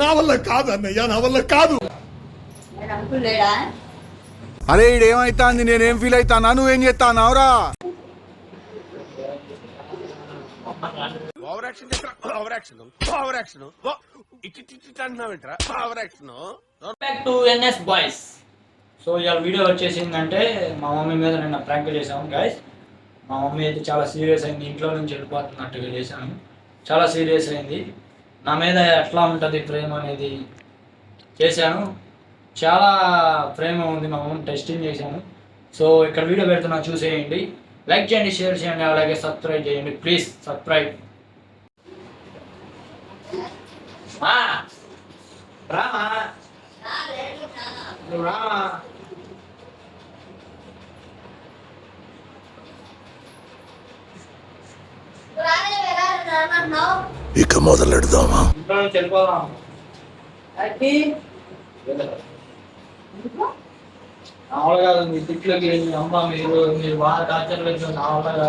నా వల్ల కాదు అన్నయ్య, నా వల్ల కాదు. అరే ఇడేమైతాంది, నేనేం ఫీల్ అవుతానా, నువ్వేం చేస్తానావురా? సో ఇవాళ వీడియో వచ్చేసిందంటే మా మమ్మీ మీద నిన్న ప్రాంక్ చేసాము గైస్. మా మమ్మీ అయితే చాలా సీరియస్ అయింది, ఇంట్లో నుంచి వెళ్ళిపోతున్నట్టుగా చేశాను. చాలా సీరియస్ అయింది. నా మీద ఎట్లా ఉంటుంది ప్రేమ అనేది చేశాను. చాలా ప్రేమ ఉంది, మా మమ్మీ టెస్టింగ్ చేశాను. సో ఇక్కడ వీడియో పెడుతున్నా, చూసేయండి. లైక్ చేయండి, షేర్ చేయండి, అలాగే సబ్స్క్రైబ్ చేయండి. Please subscribe. రామా రామా ఇక మొదలెడదామా? ఇంట్లో నుంచి వెళ్ళిపోదాం. మామూలుగా మీ తిట్లకి అమ్మ మీరు బాగా టార్చర్ పెట్టిన నా వల్ల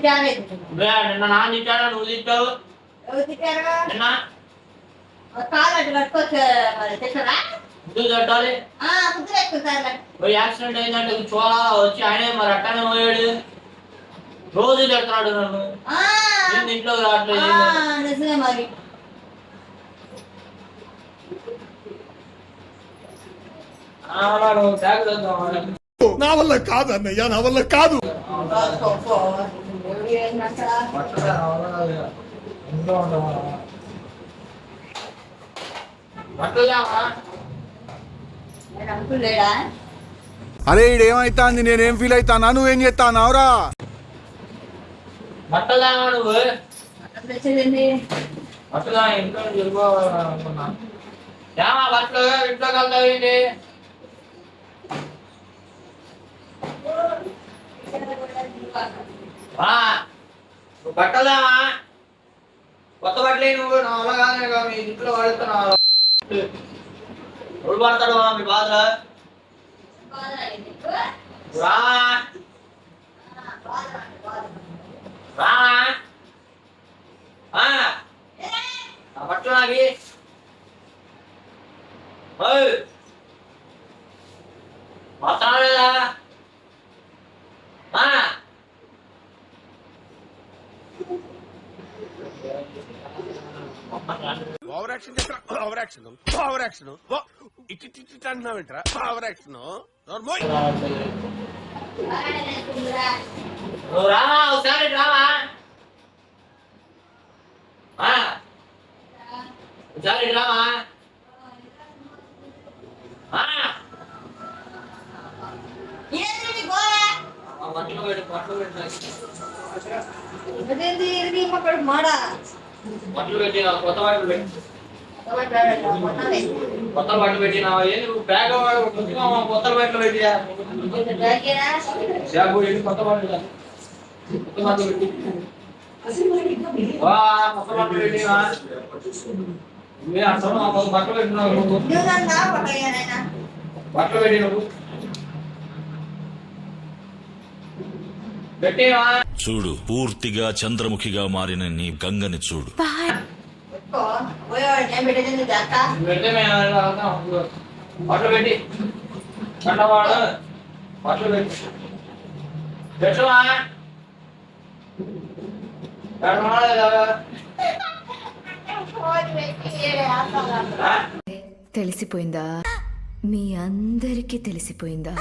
కాదు. నిన్న నాన్న తిట్టాడా, నువ్వు తిట్టావు నిన్న. ఎందుకు తట్టాలి? యాక్సిడెంట్ అయిందంటే చూడాలా వచ్చి ఆయనే మరి అట్టానే పోయాడు. రోజు తిడుతున్నాడు నన్ను, నేను ఇంట్లోకి రావట్లేదు. నా వల్ల కాదు అన్నయ్య, నా వల్ల కాదు. అరే ఇడేమైతాంది, నేనేం ఫీల్ అవుతానా, నువ్వేం చేస్తానావురా? బట్టలా నువ్వు బట్టలా ఇంట్లో వెళ్ళిపోవాలనుకున్నా. ఏమా బట్టలు ఇంట్లోకి వెళ్తావేంటి? నువ్వు బట్టలేమా, కొత్త బట్టలే. నువ్వు నా వల్ల కాదు, మీ ఇంట్లో వాడుతున్నావు. ఎవరు పడతాడు మీ బాధ? రామా బట్టలు నాకి వస్తాను లేదా? రామా ఒకసారి రామా, ఒకసారి రామా. బట్టలు పెట్టి బట్టలు పెట్టి కొత్త బట్టలు పెట్టి కొత్త బట్టలు పెట్టినా బ్యాగ్ కొత్త బట్టలు పెట్టి కొత్త బట్టలు పెట్టి కొత్త బట్టలు పెట్టినా బట్టలు పెట్టినావు, బట్టలు పెట్టినావు పెట్టినా. చూడు, పూర్తిగా చంద్రముఖిగా మారిన నీ గంగని చూడు. పెడితే బట్టలు పెట్టి కండవాడు బట్టలు పెట్టి పెట్టవా తెలిసిపోయిందా? మీ అందరికీ తెలిసిపోయిందా?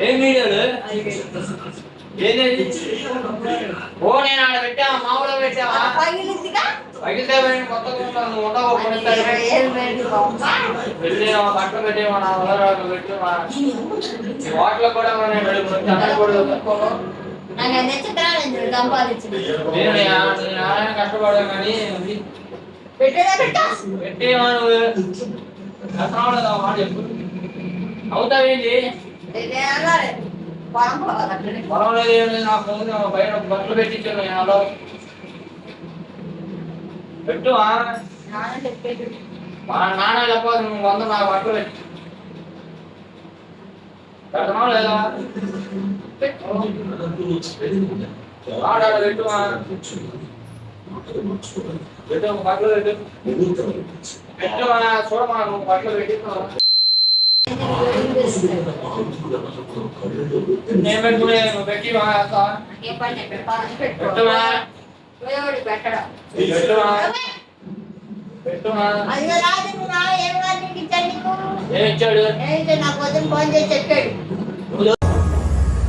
ఏం వీడియోలు ఏది? ఓ నేను ఆడ పెట్టావా, మా ఊళ్ళో పెట్టావా? పగిలితే కొత్తగా ఉండవు బట్టలు పెట్టేవా, నా వల్ల పెట్టి వాటిలో కూడా నేను కష్టపడదు కానీ పెట్టేవా నువ్వు కష్టపడదా మాట చెప్పు. అవుతావేంటి? పొలం లేదు, నాకు బయట బట్టలు పెట్టించాను. అలా పెట్టు నాన్న చెప్పదు, నువ్వు 100 నాకు బట్టలు పెట్టి పెడతామా లేదా ఆడాడ పెట్టుమా పెట్టు పక్కలో పెట్టు పెట్టుమా చూడమా నువ్వు పక్కలో పెట్టినా నేను పెట్టుకునే నువ్వు పెట్టివా పెట్టుమా పెట్టుమా పెట్టుమా ఏం ఇచ్చాడు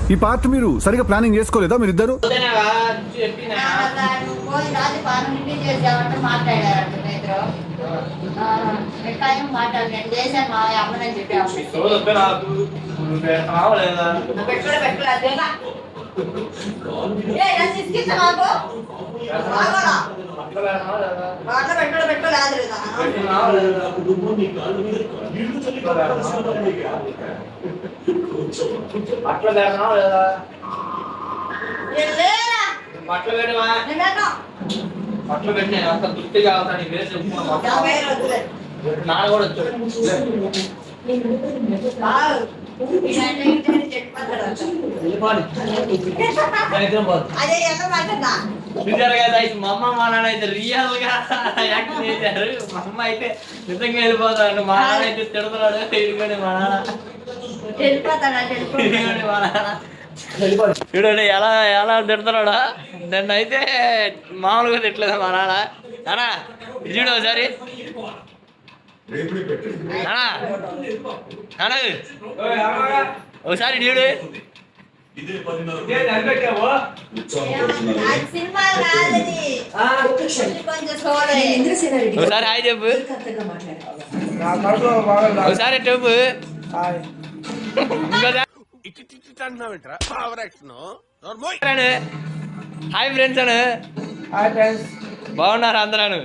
ఈ పార్ట్ మీరు సరిగా ప్లానింగ్ చేసుకోలేదా మీరిద్దరు? వదిలేవా? చెప్పినా చూడొద్దు నాకు నువ్వు పెడతావా లేదా అట్లా పెడతావా లేదా బట్టలు పెట్టవా బట్టలు పెట్టి అంత తృప్తిగా అవుతా నీ పేరు చెప్పుకున్నా నాన్న కూడా వచ్చాడు మా అమ్మ మా నాన్న అయితే రియల్ గా యాక్ట్ చేశారు. మా అమ్మ అయితే నిజంగా వెళ్ళిపోతాడు, మా నాన్న అయితే తిడుతున్నాడు. ఇదిగోండి మా నాన్న, ఇదిగోండి మా నాన్న చూడండి ఎలా ఎలా తిడుతున్నాడా. నన్ను అయితే మామూలుగా తిట్టలేదు మా నాన్న. నాన్న ఇది చూడు ఒకసారి ఒకసారి చూడు ఒకసారి హాయ్ చెప్పు, ఒకసారి చెప్పు. హాయ్ ఫ్రెండ్స్ అను. బాగున్నారు అందరూ?